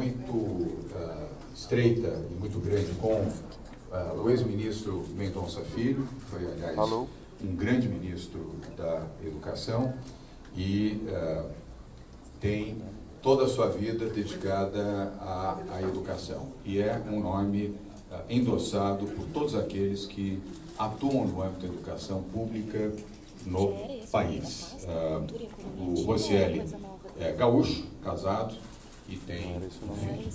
muito estreita e muito grande com o ex-ministro Mendonça Filho, que foi, aliás, um grande ministro da Educação, e tem toda a sua vida dedicada à educação. E é um nome endossado por todos aqueles que atuam no âmbito da educação pública no país. O Rocieli é gaúcho, casado, e tem um filho.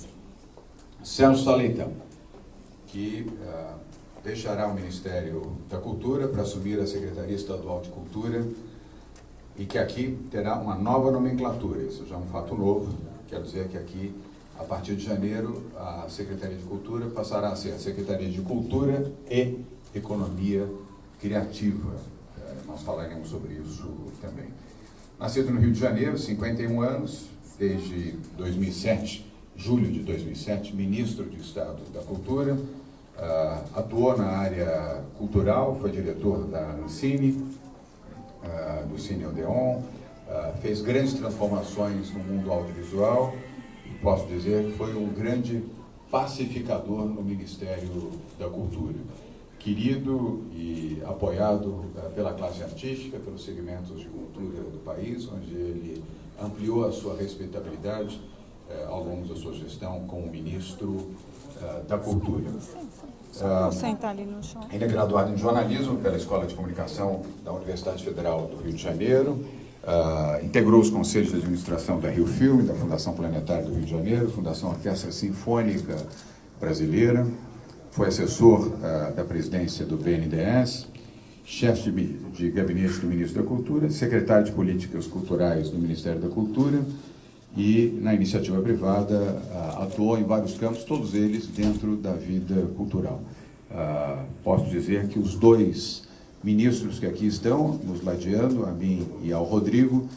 Sérgio Saleitão, que deixará o Ministério da Cultura para assumir a Secretaria Estadual de Cultura, e que aqui terá uma nova nomenclatura. Isso já é um fato novo. Quer dizer que aqui, a partir de janeiro, a Secretaria de Cultura passará a ser a Secretaria de Cultura e Economia Criativa. Nós falaremos sobre isso também. Nascido no Rio de Janeiro, 51 anos, desde 2007, julho de 2007, ministro de Estado da Cultura, atuou na área cultural, foi diretor da Ancine, do Cine Odeon, fez grandes transformações no mundo audiovisual, e posso dizer que foi um grande pacificador no Ministério da Cultura. Querido e apoiado pela classe artística, pelos segmentos de cultura do país, onde ele ampliou a sua respeitabilidade ao longo da sua gestão como ministro da Cultura. Ele é graduado em jornalismo pela Escola de Comunicação da Universidade Federal do Rio de Janeiro, integrou os conselhos de administração da Rio Filme, da Fundação Planetária do Rio de Janeiro, Fundação Orquestra Sinfônica Brasileira, foi assessor da presidência do BNDES, chefe de gabinete do ministro da Cultura, secretário de Políticas Culturais do Ministério da Cultura, e na iniciativa privada atuou em vários campos, todos eles dentro da vida cultural. Posso dizer que os dois ministros que aqui estão nos ladeando, a mim e ao Rodrigo,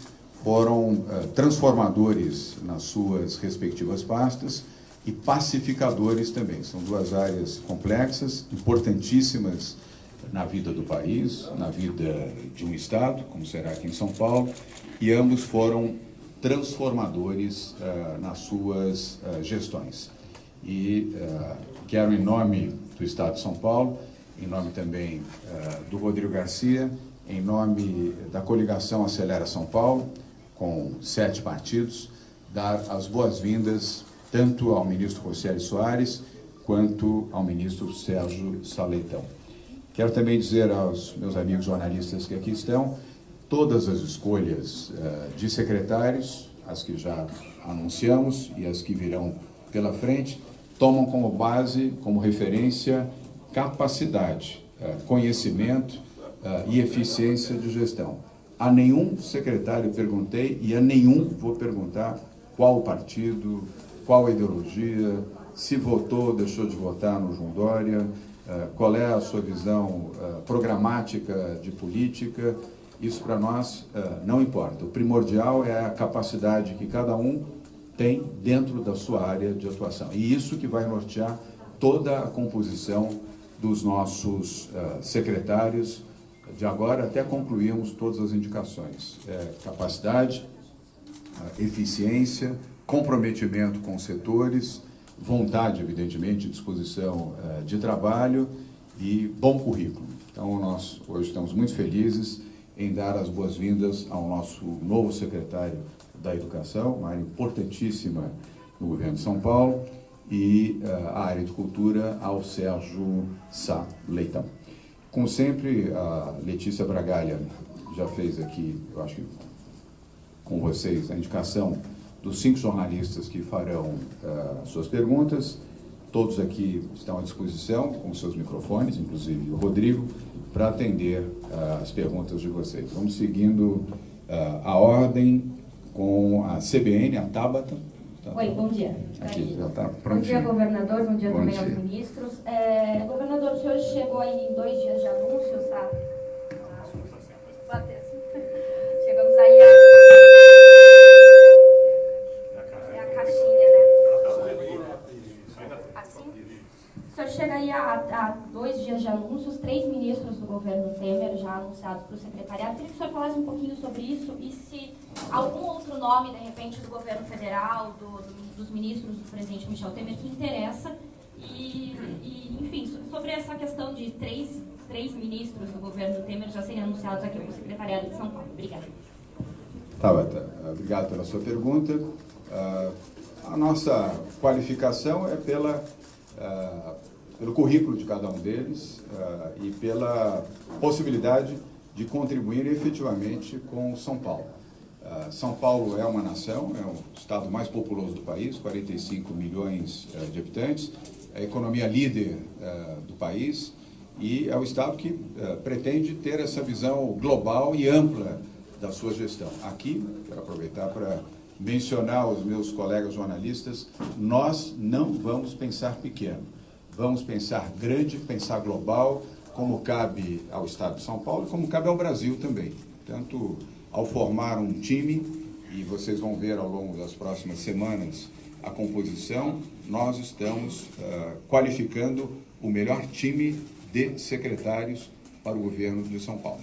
foram transformadores nas suas respectivas pastas e pacificadores também. São duas áreas complexas, importantíssimas na vida do país, na vida de um Estado, como será aqui em São Paulo, e ambos foram transformadores nas suas gestões. E quero, em nome do Estado de São Paulo, em nome também do Rodrigo Garcia, em nome da coligação Acelera São Paulo, com 7 partidos, dar as boas-vindas tanto ao ministro Rocieli Soares quanto ao ministro Sérgio Saleitão. Quero também dizer aos meus amigos jornalistas que aqui estão, todas as escolhas de secretários, as que já anunciamos e as que virão pela frente, tomam como base, como referência, capacidade, conhecimento e eficiência de gestão. A nenhum secretário perguntei e a nenhum vou perguntar qual o partido, qual a ideologia, se votou, deixou de votar no João Dória, qual é a sua visão programática de política. Isso para nós não importa. O primordial é a capacidade que cada um tem dentro da sua área de atuação. E isso que vai nortear toda a composição dos nossos secretários, de agora até concluirmos todas as indicações. Capacidade, eficiência, comprometimento com os setores, vontade, evidentemente, disposição de trabalho e bom currículo. Então, nós hoje estamos muito felizes em dar as boas-vindas ao nosso novo secretário da Educação, uma área importantíssima no governo de São Paulo, e a área de cultura ao Sérgio Saleitão. Como sempre, a Letícia Bragalha já fez aqui, eu acho que com vocês, a indicação dos 5 jornalistas que farão suas perguntas. Todos aqui estão à disposição, com seus microfones, inclusive o Rodrigo, para atender as perguntas de vocês. Vamos seguindo a ordem com a CBN, a Tabata. Oi, bom dia. Aqui já está prontinho. Bom dia, governador. Bom dia Bom também dia. aos ministros. Governador, o senhor chegou aí em 2 dias de anúncios, tá? Chegamos aí a caixinha, né? Assim? O senhor chega aí a 2 dias de anúncios, 3 ministros do governo Temer já anunciados para o secretariado. Queria que o senhor falasse um pouquinho sobre isso e se algum outro nome, de repente, do governo federal, dos ministros do presidente Michel Temer, que interessa, e enfim, sobre essa questão de três ministros do governo Temer já serem anunciados aqui no Secretariado de São Paulo. Obrigada. Tabata, obrigado pela sua pergunta. A nossa qualificação é pelo currículo de cada um deles e pela possibilidade de contribuir efetivamente com São Paulo. São Paulo é uma nação, é o estado mais populoso do país, 45 milhões de habitantes, é a economia líder do país e é o estado que pretende ter essa visão global e ampla da sua gestão. Aqui, quero aproveitar para mencionar os meus colegas jornalistas, nós não vamos pensar pequeno, vamos pensar grande, pensar global, como cabe ao Estado de São Paulo e como cabe ao Brasil também. Portanto, ao formar um time, e vocês vão ver ao longo das próximas semanas a composição, nós estamos qualificando o melhor time de secretários para o governo de São Paulo.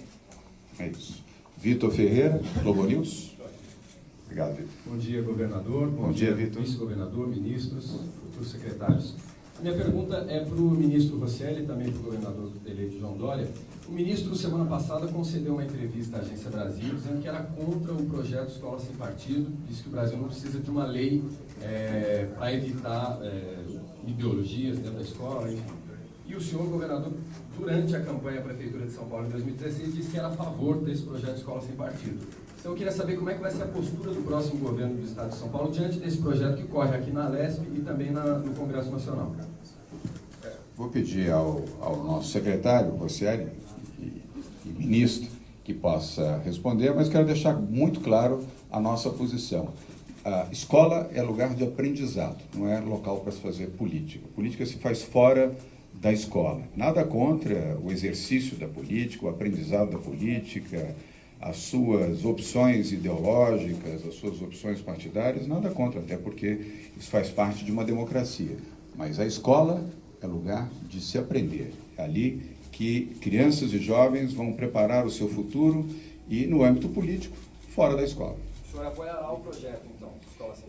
É isso. Vitor Ferreira, Globo News. Obrigado, Vitor. Bom dia, governador. Bom dia, Vitor. Vice-governador, ministros, futuros secretários. A minha pergunta é para o ministro Rosselli, também para o governador eleito João Dória. O ministro, semana passada, concedeu uma entrevista à Agência Brasil, dizendo que era contra o projeto Escola Sem Partido, disse que o Brasil não precisa de uma lei para evitar ideologias dentro da escola, enfim. E o senhor, governador, durante a campanha à Prefeitura de São Paulo em 2016, disse que era a favor desse projeto Escola Sem Partido. Então, eu queria saber como é que vai ser a postura do próximo governo do Estado de São Paulo diante desse projeto que corre aqui na Lesp e também no Congresso Nacional. Vou pedir ao nosso secretário, Rosselli, e ministro, que possa responder, mas quero deixar muito claro a nossa posição. A escola é lugar de aprendizado, não é local para se fazer política. Política se faz fora da escola. Nada contra o exercício da política, o aprendizado da política, as suas opções ideológicas, as suas opções partidárias, nada contra, até porque isso faz parte de uma democracia. Mas a escola é lugar de se aprender. É ali que crianças e jovens vão preparar o seu futuro e, no âmbito político, fora da escola. O senhor apoiará o projeto, então?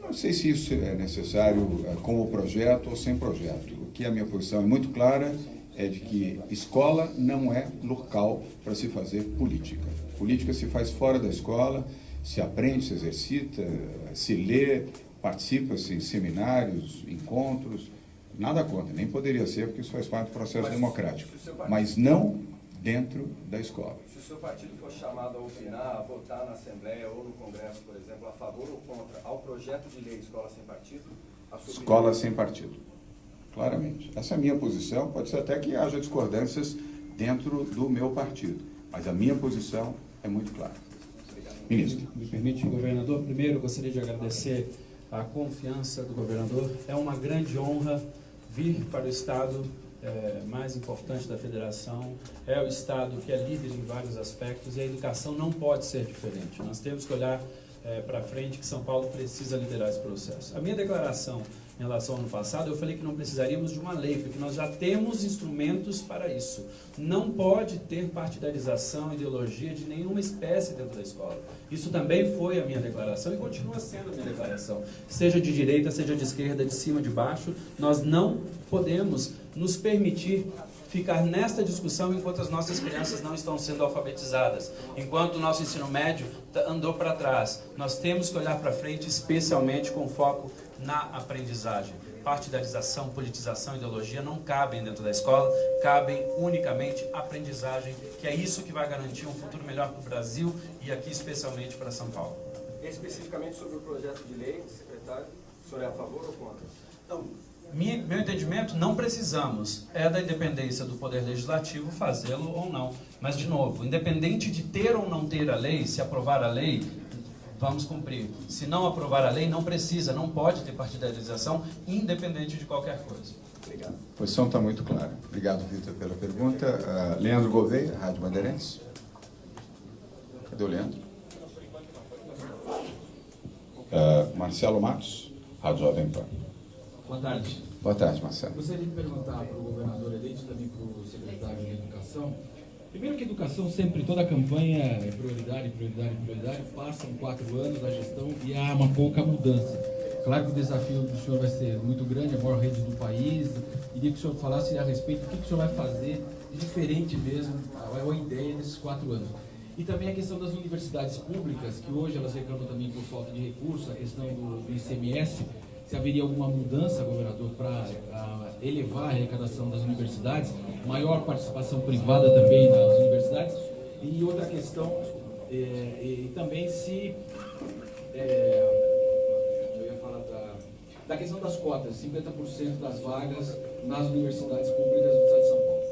Não sei se isso é necessário com o projeto ou sem projeto. O que a minha posição é muito clara é de que escola não é local para se fazer política. Política se faz fora da escola, se aprende, se exercita, se lê, participa-se em seminários, encontros, nada contra, nem poderia ser, porque isso faz parte do processo democrático, mas não dentro da escola. Se o seu partido for chamado a opinar, a votar na Assembleia ou no Congresso, por exemplo, a favor ou contra ao projeto de lei Escola Sem Partido? Escola sem partido, claramente. Essa é a minha posição, pode ser até que haja discordâncias dentro do meu partido, mas a minha posição é muito clara. Ministro. Me permite, governador, primeiro gostaria de agradecer a confiança do governador. É uma grande honra vir para o Estado mais importante da federação. É o Estado que é líder em vários aspectos e a educação não pode ser diferente. Nós temos que olhar para frente que São Paulo precisa liderar esse processo. A minha declaração em relação ao ano passado, eu falei que não precisaríamos de uma lei, porque nós já temos instrumentos para isso. Não pode ter partidarização, ideologia de nenhuma espécie dentro da escola. Isso também foi a minha declaração e continua sendo a minha declaração. Seja de direita, seja de esquerda, de cima, de baixo, nós não podemos nos permitir ficar nesta discussão enquanto as nossas crianças não estão sendo alfabetizadas, enquanto o nosso ensino médio andou para trás. Nós temos que olhar para frente, especialmente com foco na aprendizagem. Partidarização, politização, ideologia não cabem dentro da escola, cabem unicamente aprendizagem, que é isso que vai garantir um futuro melhor para o Brasil e aqui especialmente para São Paulo. Especificamente sobre o projeto de lei, secretário, o senhor é a favor ou contra? Então, meu entendimento, não precisamos, é da independência do Poder Legislativo fazê-lo ou não. Mas, de novo, independente de ter ou não ter a lei, se aprovar a lei, vamos cumprir. Se não aprovar a lei, não precisa, não pode ter partidarização, independente de qualquer coisa. Obrigado. A posição está muito clara. Obrigado, Vitor, pela pergunta. Leandro Gouveia, Rádio Bandeirantes. Cadê o Leandro? Marcelo Matos, Rádio Jovem Pan. Boa tarde. Boa tarde, Marcelo. Gostaria de perguntar para o governador eleito e também para o secretário de Educação Primeiro que a educação sempre, toda a campanha é prioridade, prioridade, prioridade, passam 4 anos da gestão e há uma pouca mudança. Claro que o desafio do senhor vai ser muito grande, a maior rede do país. Queria que o senhor falasse a respeito do que o senhor vai fazer de diferente mesmo, a ideia nesses 4 anos. E também a questão das universidades públicas, que hoje elas reclamam também por falta de recursos, a questão do ICMS, se haveria alguma mudança, governador, para elevar a arrecadação das universidades, maior participação privada também nas universidades. E outra questão, e também se... eu ia falar da questão das cotas, 50% das vagas nas universidades públicas do estado de São Paulo.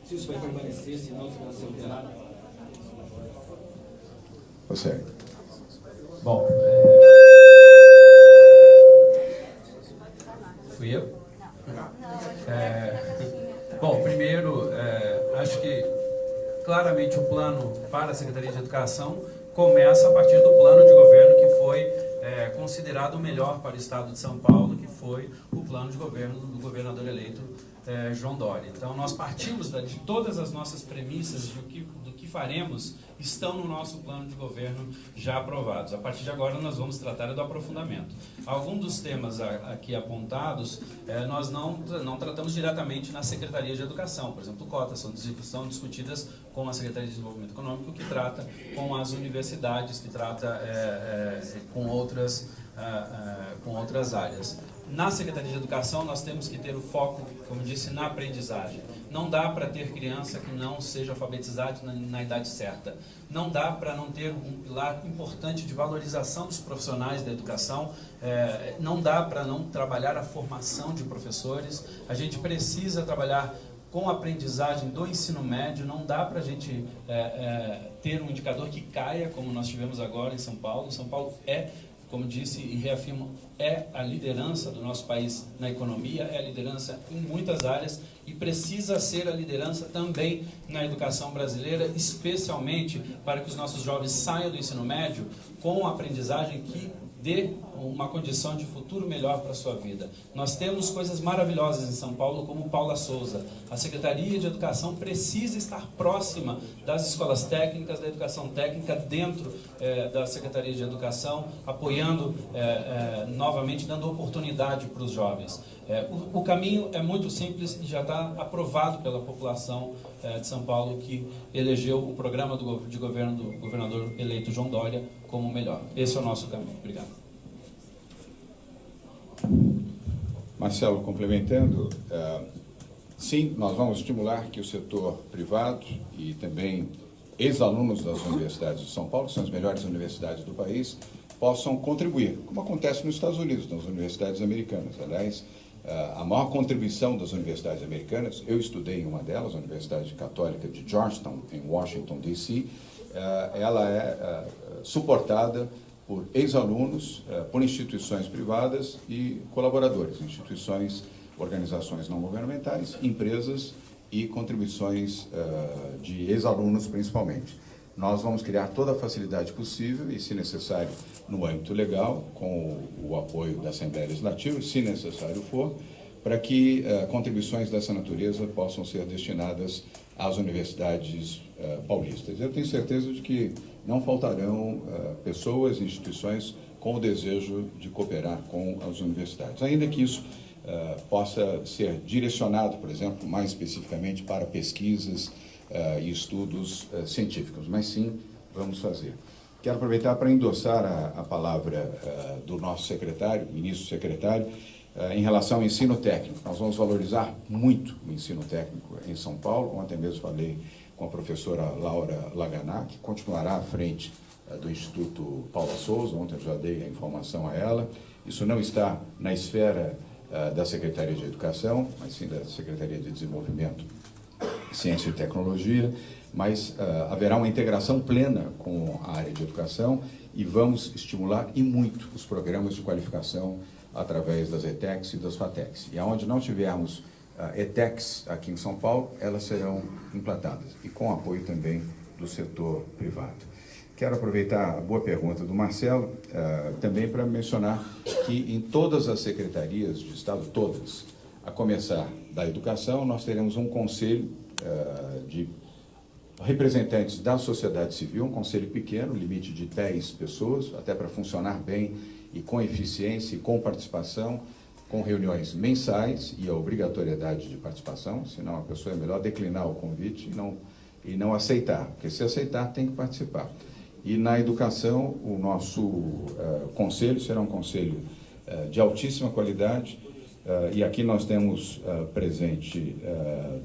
Se isso vai permanecer, se não, se vai ser alterado. Você. Bom, fui eu? Bom, primeiro, acho que claramente o plano para a Secretaria de Educação começa a partir do plano de governo que foi considerado o melhor para o Estado de São Paulo, que foi o plano de governo do governador eleito João Dória. Então, nós partimos de todas as nossas premissas do que faremos estão no nosso plano de governo já aprovados. A partir de agora, nós vamos tratar do aprofundamento. Alguns dos temas aqui apontados, nós não tratamos diretamente na Secretaria de Educação. Por exemplo, cotas são discutidas com a Secretaria de Desenvolvimento Econômico, que trata com as universidades, que trata com outras áreas. Na Secretaria de Educação, nós temos que ter o foco, como disse, na aprendizagem. Não dá para ter criança que não seja alfabetizada na idade certa. Não dá para não ter um pilar importante de valorização dos profissionais da educação. Não dá para não trabalhar a formação de professores. A gente precisa trabalhar com a aprendizagem do ensino médio. Não dá para a gente ter um indicador que caia, como nós tivemos agora em São Paulo. São Paulo como disse e reafirmo, é a liderança do nosso país na economia, é a liderança em muitas áreas e precisa ser a liderança também na educação brasileira, especialmente para que os nossos jovens saiam do ensino médio com a aprendizagem que dê uma condição de futuro melhor para a sua vida. Nós temos coisas maravilhosas em São Paulo, como Paula Souza. A Secretaria de Educação precisa estar próxima das escolas técnicas, da educação técnica, dentro da Secretaria de Educação, apoiando novamente, dando oportunidade para os jovens. O caminho é muito simples e já está aprovado pela população de São Paulo, que elegeu o programa de governo do governador eleito João Dória como o melhor. Esse é o nosso caminho. Obrigado. Marcelo, complementando, sim, nós vamos estimular que o setor privado e também ex-alunos das universidades de São Paulo, que são as melhores universidades do país, possam contribuir, como acontece nos Estados Unidos, nas universidades americanas. Aliás, a maior contribuição das universidades americanas, eu estudei em uma delas, a Universidade Católica de Georgetown, em Washington, D.C., ela é suportada por ex-alunos, por instituições privadas e colaboradores, instituições, organizações não governamentais, empresas e contribuições de ex-alunos principalmente. Nós vamos criar toda a facilidade possível e, se necessário, no âmbito legal, com o apoio da Assembleia Legislativa, se necessário for, para que contribuições dessa natureza possam ser destinadas às universidades paulistas. Eu tenho certeza de que não faltarão pessoas e instituições com o desejo de cooperar com as universidades, ainda que isso possa ser direcionado, por exemplo, mais especificamente para pesquisas e estudos científicos, mas sim, vamos fazer. Quero aproveitar para endossar a palavra do nosso secretário, ministro secretário, em relação ao ensino técnico. Nós vamos valorizar muito o ensino técnico em São Paulo. Ontem mesmo falei com a professora Laura Laganá, que continuará à frente do Instituto Paula Souza. Ontem eu já dei a informação a ela. Isso não está na esfera da Secretaria de Educação, mas sim da Secretaria de Desenvolvimento, Ciência e Tecnologia, mas haverá uma integração plena com a área de educação e vamos estimular e muito os programas de qualificação através das ETECs e das FATECs. E aonde não tivermos ETECs aqui em São Paulo, elas serão implantadas, e com apoio também do setor privado. Quero aproveitar a boa pergunta do Marcelo, também para mencionar que em todas as secretarias de Estado, todas, a começar da educação, nós teremos um conselho de representantes da sociedade civil, um conselho pequeno, limite de 10 pessoas, até para funcionar bem e com eficiência e com participação, com reuniões mensais e a obrigatoriedade de participação, senão a pessoa é melhor declinar o convite e não aceitar, porque se aceitar tem que participar. E na educação, o nosso conselho será um conselho de altíssima qualidade, e aqui nós temos presente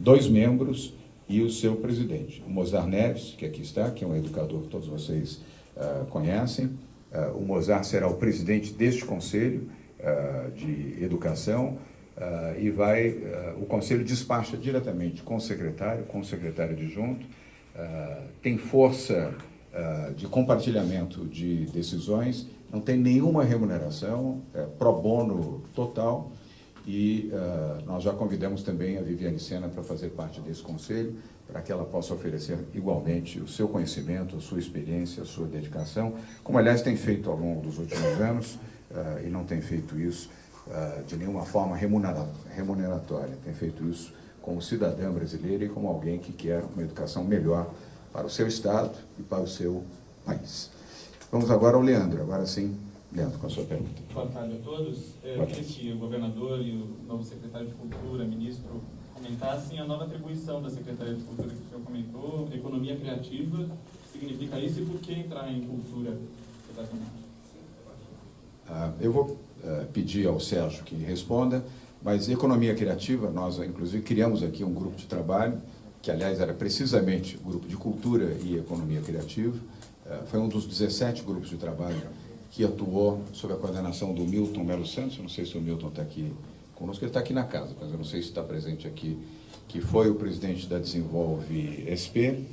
2 membros e o seu presidente, o Mozart Neves, que aqui está, que é um educador que todos vocês conhecem. O Mozart será o presidente deste conselho de educação, e o conselho despacha diretamente com o secretário adjunto, tem força de compartilhamento de decisões, não tem nenhuma remuneração, pro bono total, e nós já convidamos também a Viviane Sena para fazer parte desse conselho, para que ela possa oferecer igualmente o seu conhecimento, a sua experiência, a sua dedicação, como aliás tem feito ao longo dos últimos anos, e não tem feito isso de nenhuma forma remuneratória, tem feito isso como cidadã brasileira e como alguém que quer uma educação melhor para o seu Estado e para o seu país. Vamos agora ao Leandro. Agora sim, Leandro, com a sua pergunta. Boa tarde a todos. Eu queria que o governador e o novo secretário de Cultura, ministro, comentassem a nova atribuição da Secretaria de Cultura que o senhor comentou, economia criativa, o que significa isso e por que entrar em cultura exatamente? Eu vou pedir ao Sérgio que responda, mas economia criativa, nós inclusive criamos aqui um grupo de trabalho, que aliás era precisamente o grupo de cultura e economia criativa, foi um dos 17 grupos de trabalho que atuou sob a coordenação do Milton Melo Santos. Eu não sei se o Milton está aqui conosco, ele está aqui na casa, mas eu não sei se está presente aqui, que foi o presidente da Desenvolve SP,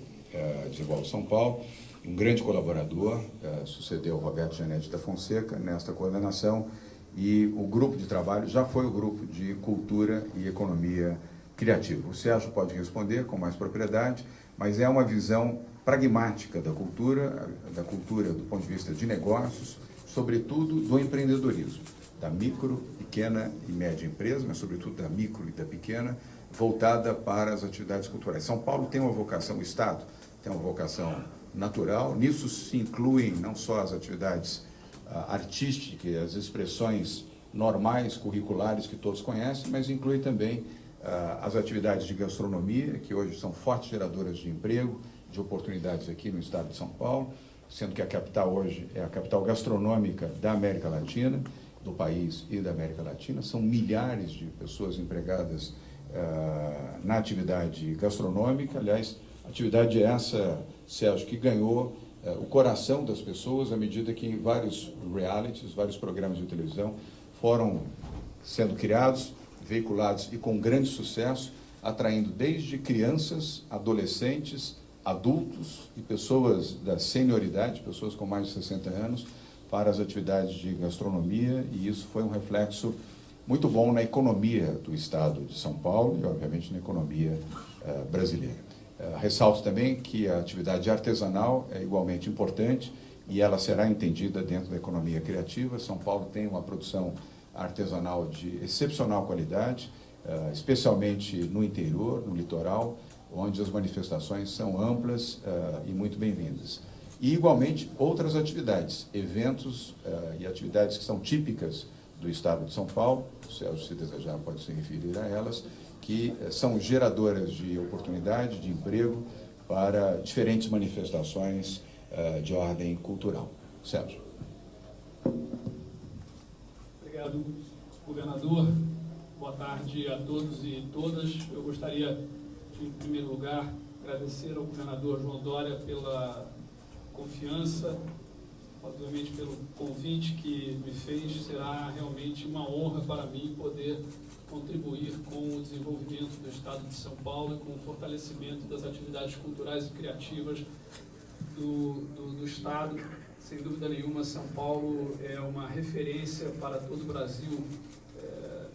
Desenvolve São Paulo, um grande colaborador, sucedeu o Roberto Janete da Fonseca nesta coordenação, e o grupo de trabalho já foi o grupo de cultura e economia criativa. O Sérgio pode responder com mais propriedade, mas é uma visão pragmática da cultura do ponto de vista de negócios, sobretudo do empreendedorismo, da micro, pequena e média empresa, mas sobretudo da micro e da pequena, voltada para as atividades culturais. São Paulo tem uma vocação, o Estado tem uma vocação natural, nisso se incluem não só as atividades artísticas, as expressões normais, curriculares que todos conhecem, mas inclui também as atividades de gastronomia, que hoje são fortes geradoras de emprego, de oportunidades aqui no estado de São Paulo, sendo que a capital hoje é a capital gastronômica da América Latina, do país e da América Latina. São milhares de pessoas empregadas na atividade gastronômica. Aliás, atividade essa, Sérgio, que ganhou o coração das pessoas à medida que vários realities, vários programas de televisão foram sendo criados, veiculados e com grande sucesso, atraindo desde crianças, adolescentes, adultos e pessoas da senioridade, pessoas com mais de 60 anos, para as atividades de gastronomia, e isso foi um reflexo muito bom na economia do estado de São Paulo e, obviamente, na economia brasileira. Ressalto também que a atividade artesanal é igualmente importante e ela será entendida dentro da economia criativa. São Paulo tem uma produção artesanal de excepcional qualidade, especialmente no interior, no litoral, onde as manifestações são amplas e muito bem-vindas. E, igualmente, outras atividades, eventos e atividades que são típicas do estado de São Paulo, o Sérgio, se desejar, pode se referir a elas, que são geradoras de oportunidade, de emprego para diferentes manifestações de ordem cultural. Sérgio. Obrigado, governador. Boa tarde a todos e todas. Eu gostaria de, em primeiro lugar, agradecer ao governador João Dória pela confiança, obviamente pelo convite que me fez. Será realmente uma honra para mim poder contribuir com o desenvolvimento do Estado de São Paulo e com o fortalecimento das atividades culturais e criativas do Estado. Sem dúvida nenhuma, São Paulo é uma referência para todo o Brasil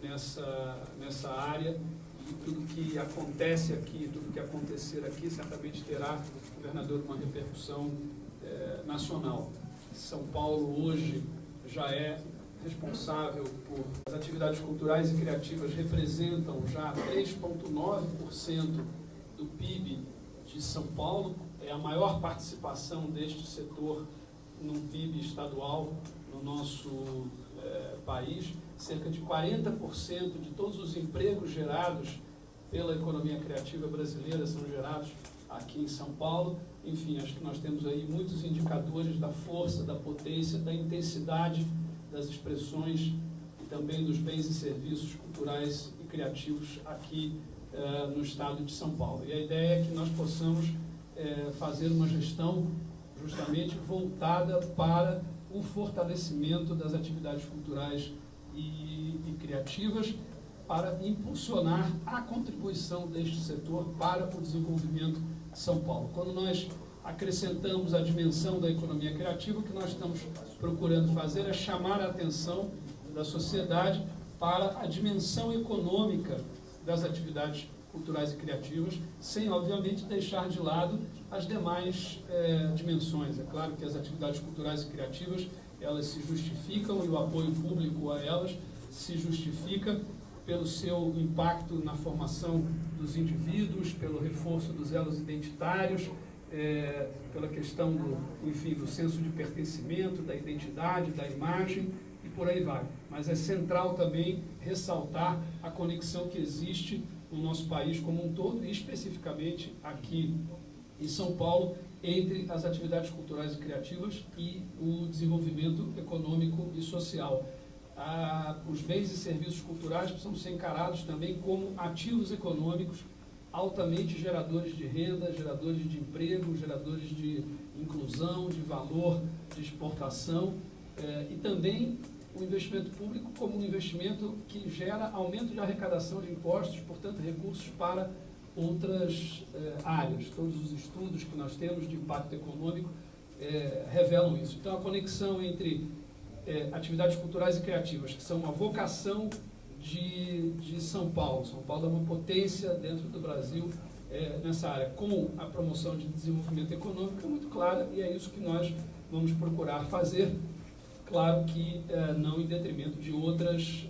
nessa área, e tudo que acontece aqui, tudo que acontecer aqui, certamente terá, governador, uma repercussão nacional. São Paulo hoje já é responsável por as atividades culturais e criativas, representam já 3,9% do PIB de São Paulo, é a maior participação deste setor no PIB estadual no nosso país. Cerca de 40% de todos os empregos gerados pela economia criativa brasileira são gerados aqui em São Paulo. Enfim, acho que nós temos aí muitos indicadores da força, da potência, da intensidade das expressões e também dos bens e serviços culturais e criativos aqui no estado de São Paulo. E a ideia é que nós possamos fazer uma gestão justamente voltada para o fortalecimento das atividades culturais e criativas, para impulsionar a contribuição deste setor para o desenvolvimento de São Paulo. Quando nós acrescentamos a dimensão da economia criativa, o que nós estamos procurando fazer é chamar a atenção da sociedade para a dimensão econômica das atividades culturais e criativas, sem, obviamente, deixar de lado as demais dimensões. É claro que as atividades culturais e criativas, elas se justificam, e o apoio público a elas se justifica pelo seu impacto na formação dos indivíduos, pelo reforço dos elos identitários, pela questão do senso de pertencimento, da identidade, da imagem, e por aí vai. Mas é central também ressaltar a conexão que existe no nosso país como um todo, e especificamente aqui em São Paulo, entre as atividades culturais e criativas e o desenvolvimento econômico e social. Os bens e serviços culturais precisam ser encarados também como ativos econômicos altamente geradores de renda, geradores de emprego, geradores de inclusão, de valor, de exportação, e também o investimento público como um investimento que gera aumento de arrecadação de impostos, portanto, recursos para outras áreas. Todos os estudos que nós temos de impacto econômico revelam isso. Então, a conexão entre atividades culturais e criativas, que são uma vocação de São Paulo. São Paulo é uma potência dentro do Brasil nessa área, com a promoção de desenvolvimento econômico, é muito clara, e é isso que nós vamos procurar fazer, claro que não em detrimento de outras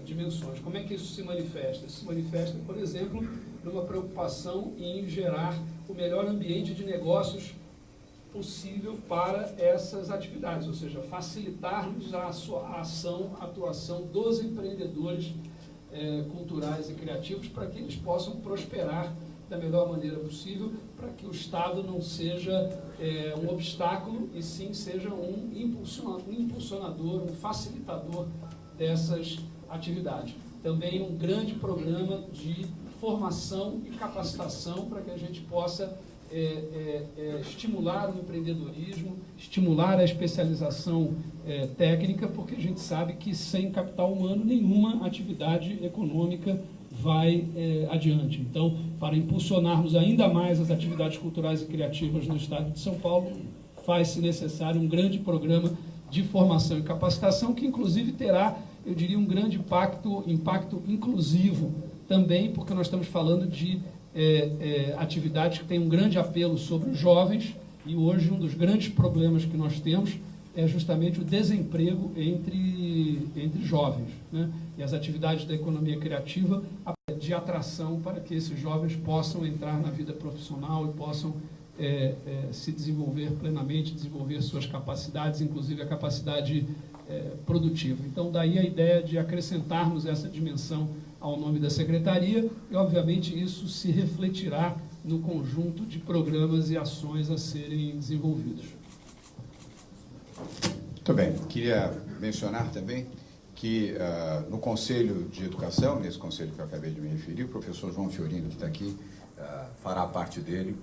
dimensões. Como é que isso se manifesta? Isso se manifesta, por exemplo, numa preocupação em gerar o melhor ambiente de negócios possível para essas atividades, ou seja, facilitarmos a ação, a atuação dos empreendedores culturais e criativos para que eles possam prosperar da melhor maneira possível, para que o Estado não seja um obstáculo, e sim seja um impulsionador, um facilitador dessas atividades. Também um grande programa de formação e capacitação para que a gente possa estimular o empreendedorismo, estimular a especialização técnica, porque a gente sabe que sem capital humano nenhuma atividade econômica vai adiante. Então, para impulsionarmos ainda mais as atividades culturais e criativas no estado de São Paulo, faz-se necessário um grande programa de formação e capacitação, que inclusive terá, eu diria, um grande impacto inclusivo também, porque nós estamos falando de atividades que têm um grande apelo sobre os jovens, e hoje um dos grandes problemas que nós temos é justamente o desemprego entre jovens, né? E as atividades da economia criativa de atração para que esses jovens possam entrar na vida profissional e possam se desenvolver plenamente, desenvolver suas capacidades, inclusive a capacidade produtiva. Então, daí a ideia de acrescentarmos essa dimensão ao nome da Secretaria, e, obviamente, isso se refletirá no conjunto de programas e ações a serem desenvolvidos. Muito bem. Queria mencionar também que no Conselho de Educação, nesse conselho que eu acabei de me referir, o professor João Fiorino, que está aqui, fará parte dele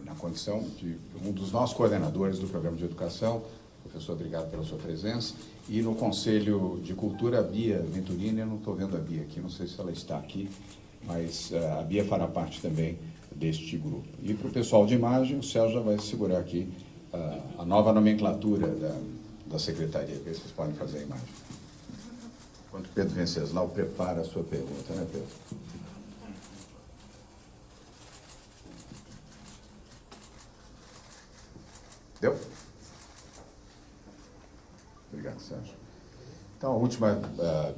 na condição de um dos nossos coordenadores do Programa de Educação. Professor, obrigado pela sua presença. E no Conselho de Cultura, a Bia Venturini, eu não estou vendo a Bia aqui, não sei se ela está aqui, mas a Bia fará parte também deste grupo. E para o pessoal de imagem, o Sérgio já vai segurar aqui a nova nomenclatura da Secretaria, que vocês podem fazer a imagem. Enquanto Pedro Venceslau prepara a sua pergunta, né, Pedro? Deu? Obrigado, Sérgio. Então, a última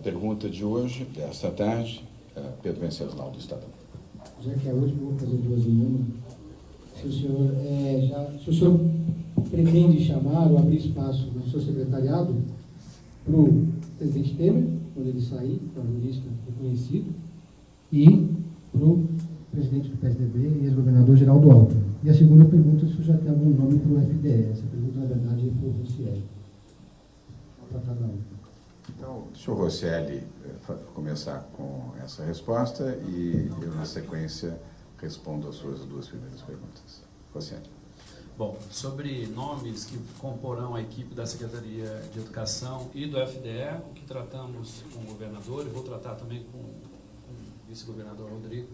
pergunta de hoje, desta tarde, Pedro Venceslau, do Estadão. Já que é a última, vou fazer duas em uma. se o senhor pretende chamar ou abrir espaço no seu secretariado para o presidente Temer, quando ele sair, que é um jurista reconhecido, e para o presidente do PSDB e ex-governador Geraldo Alckmin. E a segunda pergunta, se já tem algum nome para o FDE. Essa pergunta, na verdade, é para o Roscielli. Para cada um. Então, deixa o Roscielli começar com essa resposta e eu, na sequência, respondo as suas duas primeiras perguntas. Roscielli. Bom, sobre nomes que comporão a equipe da Secretaria de Educação e do FDE, o que tratamos com o governador, e vou tratar também com o vice-governador Rodrigo,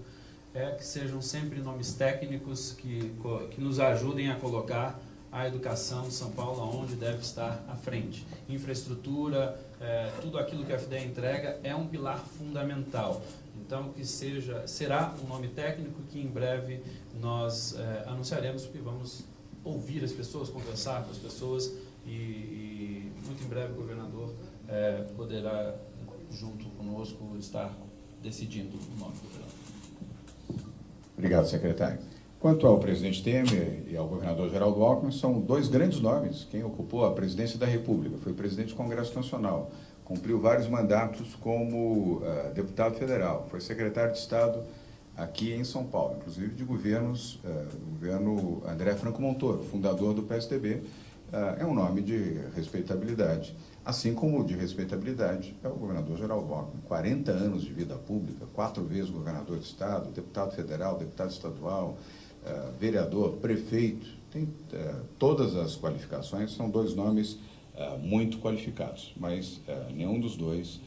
é que sejam sempre nomes técnicos que nos ajudem a colocar a educação de São Paulo onde deve estar à frente. Infraestrutura, tudo aquilo que a FDE entrega é um pilar fundamental. Então, que será um nome técnico que em breve nós anunciaremos, porque vamos ouvir as pessoas, conversar com as pessoas e muito em breve o governador poderá, junto conosco, estar decidindo o nome do governador. Obrigado, secretário. Quanto ao presidente Temer e ao governador Geraldo Alckmin, são dois grandes nomes. Quem ocupou a presidência da República foi presidente do Congresso Nacional, cumpriu vários mandatos como deputado federal, foi secretário de Estado aqui em São Paulo, inclusive de governo André Franco Montoro, fundador do PSDB, é um nome de respeitabilidade. Assim como de respeitabilidade é o governador Geraldo Alckmin, 40 anos de vida pública, 4 vezes governador de Estado, deputado federal, deputado estadual, vereador, prefeito, tem todas as qualificações, são dois nomes muito qualificados, mas nenhum dos dois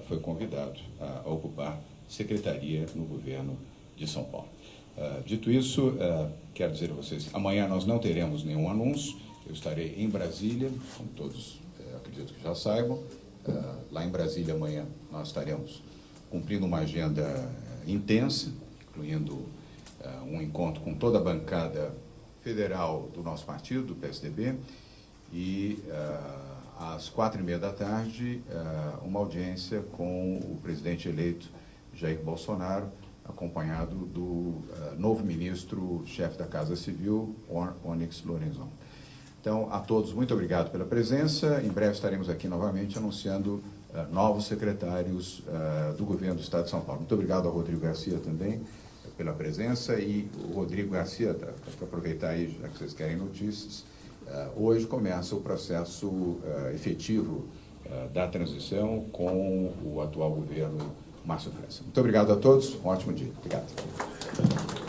foi convidado a ocupar secretaria no governo de São Paulo. Dito isso, quero dizer a vocês, amanhã nós não teremos nenhum anúncio, eu estarei em Brasília, como todos acredito que já saibam. Lá em Brasília amanhã nós estaremos cumprindo uma agenda intensa, incluindo um encontro com toda a bancada federal do nosso partido, do PSDB, e às 4h30 da tarde uma audiência com o presidente eleito Jair Bolsonaro, acompanhado do novo ministro, chefe da Casa Civil, Onyx Lorenzon. Então, a todos, muito obrigado pela presença. Em breve estaremos aqui novamente anunciando novos secretários do governo do Estado de São Paulo. Muito obrigado ao Rodrigo Garcia também pela presença. E o Rodrigo Garcia, para aproveitar aí, já que vocês querem notícias, hoje começa o processo efetivo da transição com o atual governo Márcio França. Muito obrigado a todos, um ótimo dia. Obrigado.